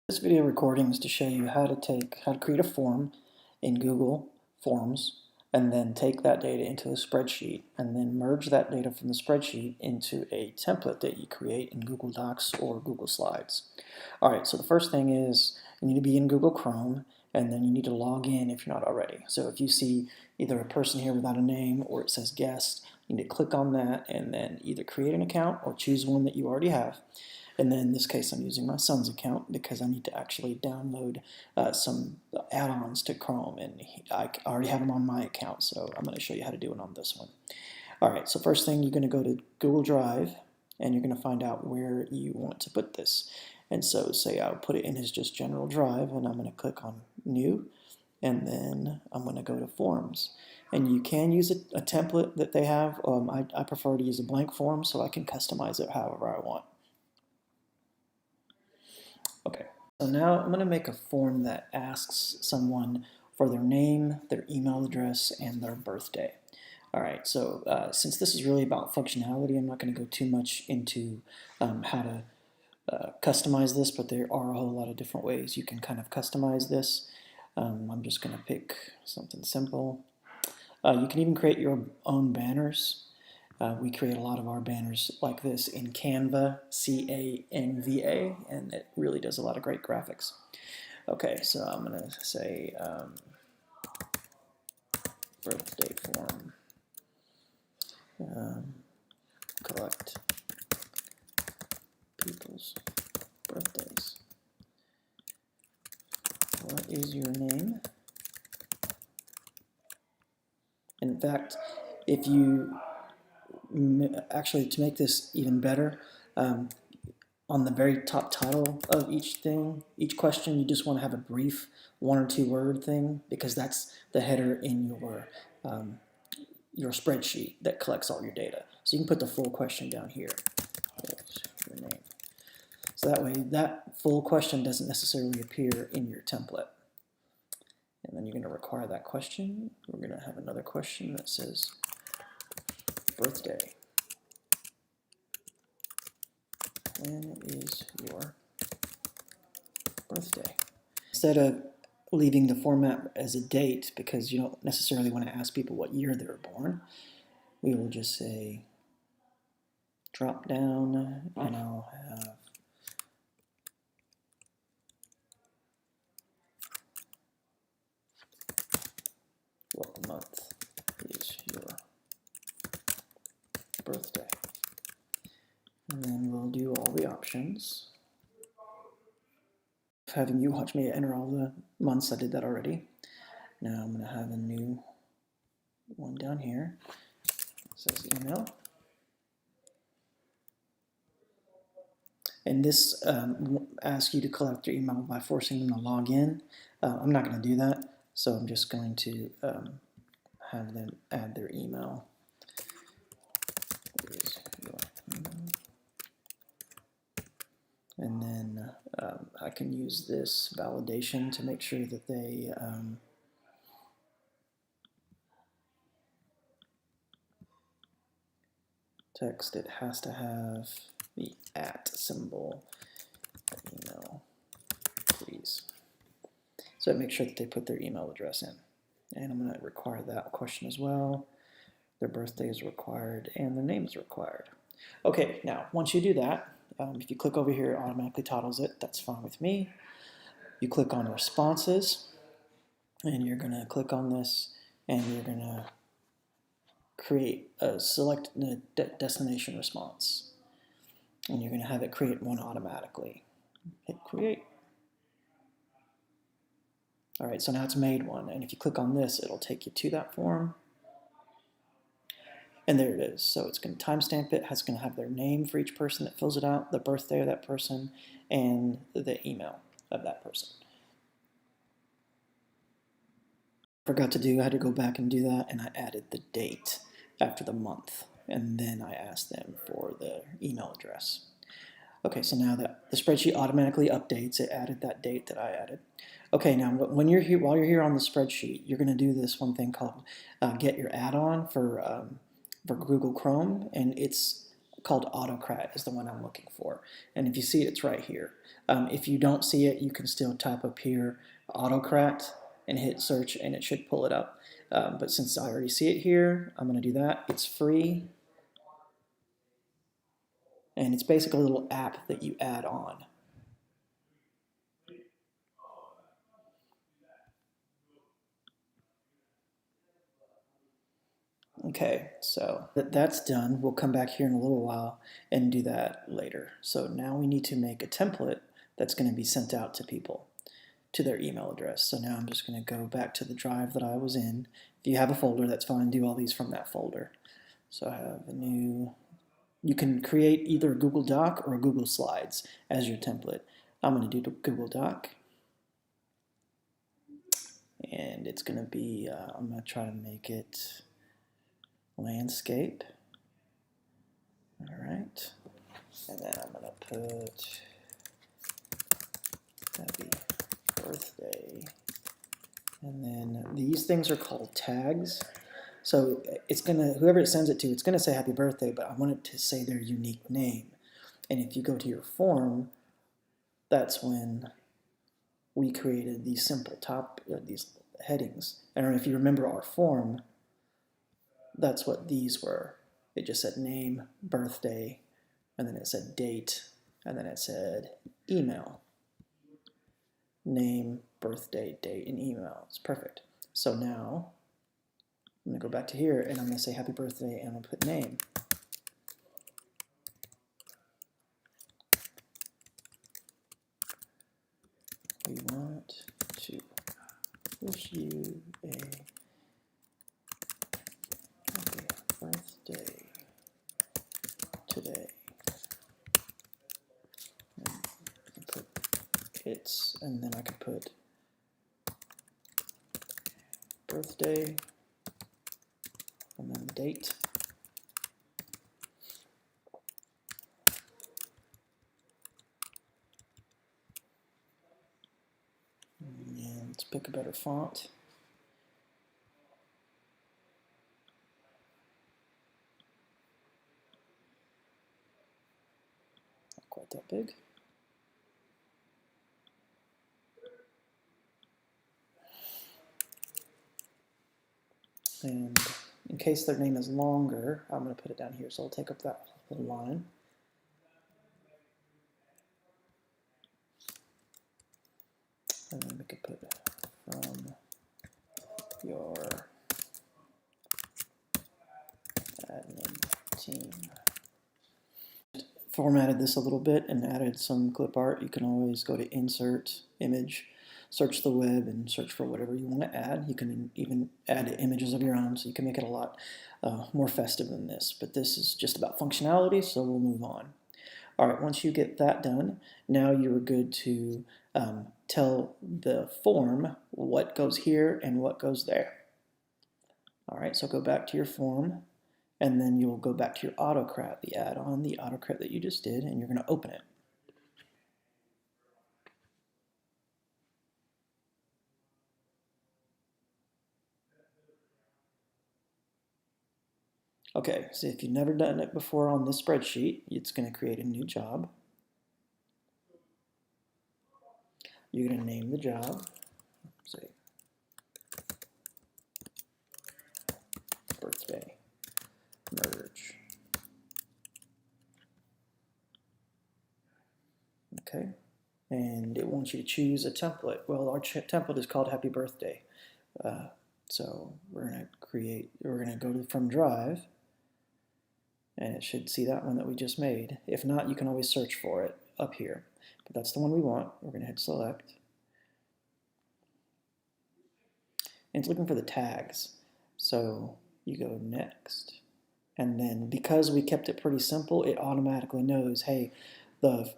This video recording is to show you how to create a form in Google Forms and then take that data into a spreadsheet and then merge that data from the spreadsheet into a template that you create in Google Docs or Google Slides. Alright, so the first thing is you need to be in Google Chrome and then you need to log in if you're not already. So if you see either a person here without a name or it says guest, you need to click on that and then either create an account or choose one that you already have. And then in this case, I'm using my son's account because I need to actually download some add-ons to Chrome, and I already have them on my account, so I'm going to show you how to do it on this one. All right, so first thing, you're going to go to Google Drive, and you're going to find out where you want to put this. And so say I'll put it in his just general drive, and I'm going to click on New, and then I'm going to go to Forms. And you can use a template that they have. I prefer to use a blank form so I can customize it however I want. Okay, so now I'm going to make a form that asks someone for their name, their email address, and their birthday. All right, so since this is really about functionality, I'm not going to go too much into how to customize this, but there are a whole lot of different ways you can kind of customize this. I'm just going to pick something simple. You can even create your own banners. We create a lot of our banners like this in Canva, C-A-N-V-A, and it really does a lot of great graphics. Okay, so I'm going to say birthday form, collect people's birthdays. What is your name? In fact, if you actually, to make this even better, on the very top title of each question, you just want to have a brief 1 or 2 word thing, because that's the header in your spreadsheet that collects all your data. So you can put the full question down here. What's your name? So that way, that full question doesn't necessarily appear in your template. And then you're going to require that question. We're going to have another question that says birthday. When is your birthday? Instead of leaving the format as a date, because you don't necessarily want to ask people what year they were born, we will just say drop down, and I'll have what month is your birthday. And then we'll do all the options. Having you watch me enter all the months, I did that already. Now I'm going to have a new one down here. It says email. And this asks you to collect your email by forcing them to log in. I'm not going to do that, so I'm just going to have them add their email. And then I can use this validation to make sure that they text, it has to have the @ symbol, email, please. So make sure that they put their email address in. And I'm going to require that question as well. Their birthday is required and their name is required. Okay, now once you do that, if you click over here, it automatically titles it. That's fine with me. You click on responses, and you're going to click on this, and you're going to select the destination response. And you're going to have it create one automatically. Hit create. All right, so now it's made one. And if you click on this, it'll take you to that form. And there it is. So it's going to timestamp it. It's going to have their name for each person that fills it out, the birthday of that person, and the email of that person. Forgot to do, I had to go back and do that, and I added the date after the month. And then I asked them for the email address. Okay, so now that the spreadsheet automatically updates, it added that date that I added. Okay, now when you're here, while you're here on the spreadsheet, you're going to do this one thing called get your add-on for Google Chrome, and it's called AutoCrat is the one I'm looking for. And if you see it, it's right here. If you don't see it, you can still type up here AutoCrat and hit search, and it should pull it up. But since I already see it here, I'm going to do that. It's free, and it's basically a little app that you add on. Okay, so that's done. We'll come back here in a little while and do that later. So now we need to make a template that's going to be sent out to people, to their email address. So now I'm just going to go back to the drive that I was in. If you have a folder, that's fine. Do all these from that folder. So I have a new, you can create either a Google Doc or a Google Slides as your template. I'm going to do Google Doc. And it's going to be, I'm going to try to make it landscape. All right. And then I'm going to put happy birthday. And then these things are called tags. So it's going to, whoever it sends it to, it's going to say happy birthday, but I want it to say their unique name. And if you go to your form, that's when we created these simple these headings. And if you remember our form, that's what these were. It just said name, birthday, and then it said date, and then it said email. Name, birthday, date, and email. It's perfect. So now I'm going to go back to here, and I'm going to say happy birthday, and I'm going to put name. We want to wish you a happy birthday today. And I put it's, and then I could put birthday, and then date. And let's pick a better font. Not quite that big. And in case their name is longer, I'm going to put it down here, so I'll take up that whole line. And then we could put from your admin team. Formatted this a little bit and added some clip art. You can always go to insert image, search the web, and search for whatever you want to add. You can even add images of your own, so you can make it a lot more festive than this. But this is just about functionality, so we'll move on. All right, once you get that done, now you're good to tell the form what goes here and what goes there. All right, so go back to your form, and then you'll go back to your AutoCrat, the add-on, the AutoCrat that you just did, and you're going to open it. Okay, so if you've never done it before on this spreadsheet, it's going to create a new job. You're going to name the job, say birthday, merge. Okay, and it wants you to choose a template. Well, our template is called Happy Birthday. So we're going to go from Drive, and it should see that one that we just made. If not, you can always search for it up here. But that's the one we want. We're going to hit select. And it's looking for the tags. So you go next. And then because we kept it pretty simple, it automatically knows, hey, the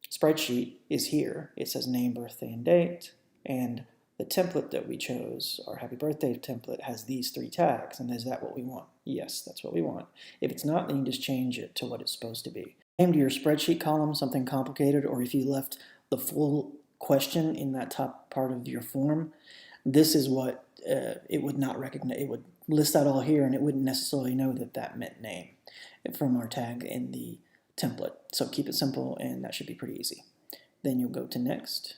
spreadsheet is here. It says name, birthday, and date. And the template that we chose, our happy birthday template, has these 3 tags. And is that what we want? Yes, that's what we want. If it's not, then you just change it to what it's supposed to be. Named your spreadsheet column something complicated, or if you left the full question in that top part of your form, this is what it would not recognize. It would list that all here, and it wouldn't necessarily know that that meant name from our tag in the template. So keep it simple, and that should be pretty easy. Then you'll go to next.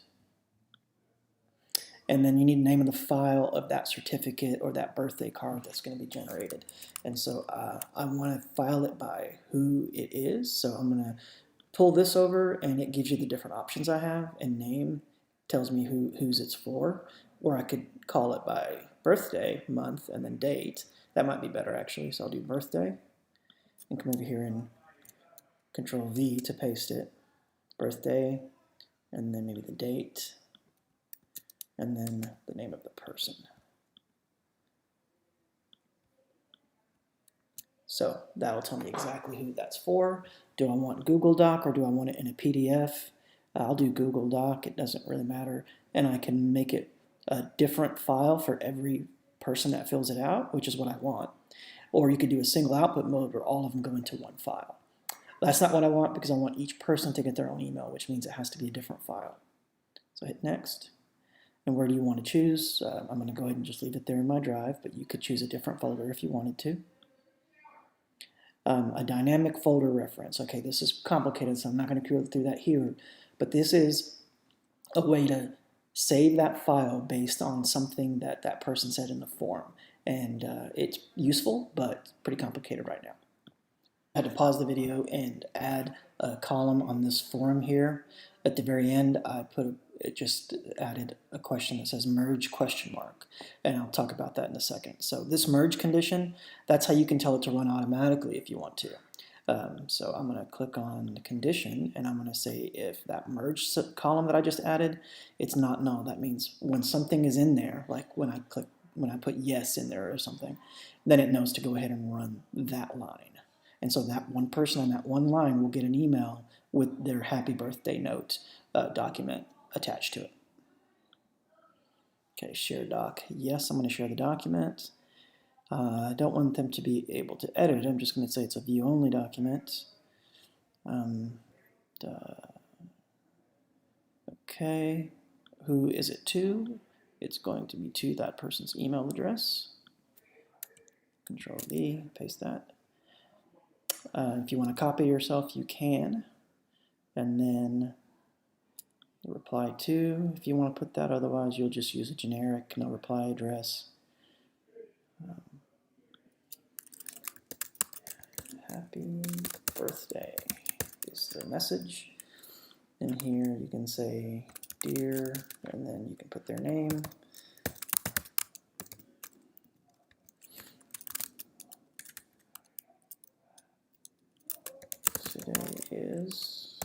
And then you need the name of the file of that certificate or that birthday card that's going to be generated. And so I want to file it by who it is. So I'm going to pull this over, and it gives you the different options I have. And name tells me whose it's for. Or I could call it by birthday, month, and then date. That might be better, actually. So I'll do birthday. And come over here and Control V to paste it. Birthday, and then maybe the date, and then the name of the person. So that'll tell me exactly who that's for. Do I want Google Doc or do I want it in a PDF? I'll do Google Doc, it doesn't really matter. And I can make it a different file for every person that fills it out, which is what I want. Or you could do a single output mode where all of them go into one file. That's not what I want, because I want each person to get their own email, which means it has to be a different file. So hit next. And where do you want to choose? I'm going to go ahead and just leave it there in my drive, but you could choose a different folder if you wanted to. A dynamic folder reference. Okay, this is complicated, so I'm not going to go through that here, but this is a way to save that file based on something that that person said in the form. And it's useful, but pretty complicated right now. I had to pause the video and add a column on this form here. At the very end, it just added a question that says merge question mark, and I'll talk about that in a second. So this merge condition, that's how you can tell it to run automatically if you want to. So I'm going to click on the condition, and I'm going to say if that merge column that I just added, it's not null. That means when something is in there, like when I put yes in there or something, then it knows to go ahead and run that line. And so that one person on that one line will get an email with their happy birthday note document attached to it. Okay, share doc. Yes, I'm going to share the document. I don't want them to be able to edit it. I'm just going to say it's a view-only document. Okay, who is it to? It's going to be to that person's email address. Control V, paste that. If you want to copy yourself, you can. And then the reply to, if you want to put that, otherwise you'll just use a generic no reply address. Happy birthday is the message. In here you can say dear, and then you can put their name. Today is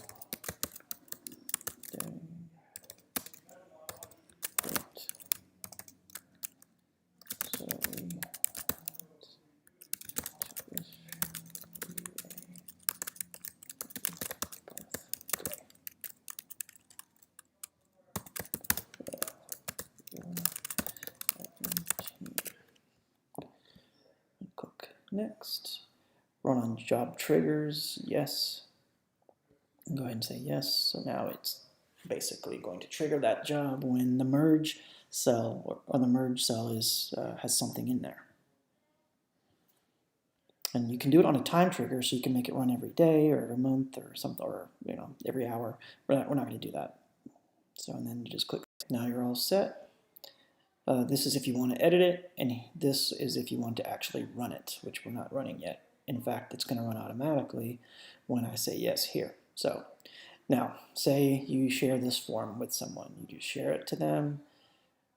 day date. So we wish you a birthday. Click next. Run on job triggers, yes. Go ahead and say yes. So now it's basically going to trigger that job when the merge cell or the merge cell is has something in there. And you can do it on a time trigger, so you can make it run every day or every month or something, or every hour. We're not going to do that. So and then you just click. Now you're all set. This is if you want to edit it, and this is if you want to actually run it, which we're not running yet. In fact, it's going to run automatically when I say yes here. So now, say you share this form with someone. You just share it to them.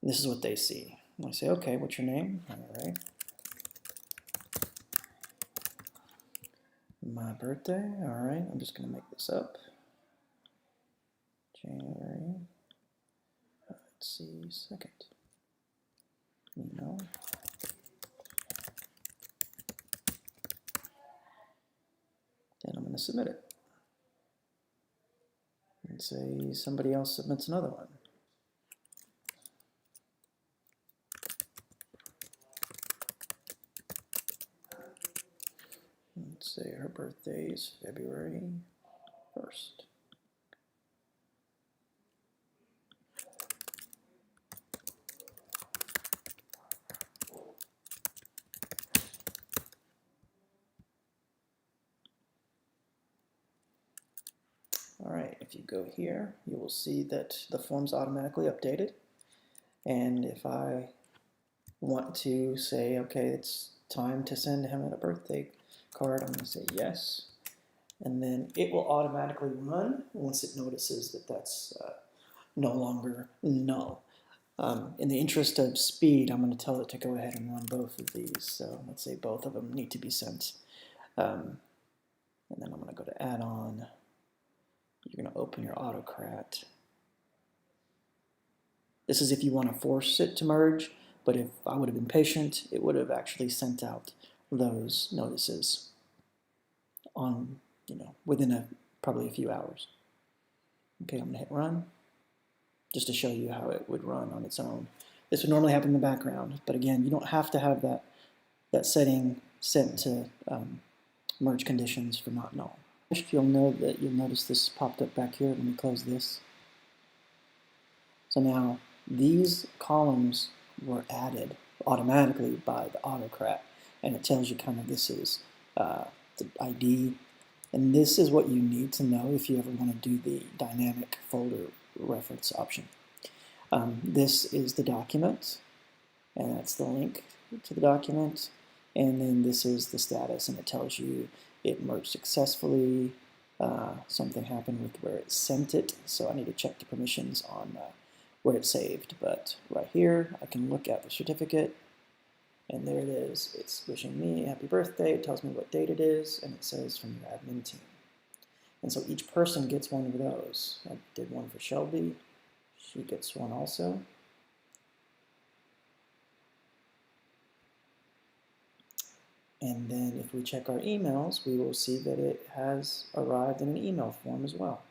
This is what they see. I say, okay, what's your name? All right. My birthday. All right, I'm just going to make this up. January, let's see, 2nd. Email. Then I'm going to submit it. And say somebody else submits another one. Let's say her birthday is February 1st. go here, you will see that the form's automatically updated. And if I want to say, okay, it's time to send him a birthday card, I'm going to say yes. And then it will automatically run once it notices that that's no longer null. In the interest of speed, I'm going to tell it to go ahead and run both of these. So let's say both of them need to be sent. And then I'm going to go to add-on. You're going to open your AutoCrat. This is if you want to force it to merge, but if I would have been patient, it would have actually sent out those notices on, within probably a few hours. Okay, I'm going to hit run, just to show you how it would run on its own. This would normally happen in the background, but again, you don't have to have that setting set to merge conditions for not null. You'll notice this popped up back here when we close this. So now these columns were added automatically by the AutoCrat, and it tells you kind of this is the ID, and this is what you need to know if you ever want to do the dynamic folder reference option. This is the document, and that's the link to the document, and then this is the status, and it tells you it merged successfully. Something happened with where it sent it, so I need to check the permissions on where it's saved. But right here, I can look at the certificate, and there it is. It's wishing me a happy birthday. It tells me what date it is, and it says from your admin team. And so each person gets one of those. I did one for Shelby. She gets one also. And then if we check our emails, we will see that it has arrived in an email form as well.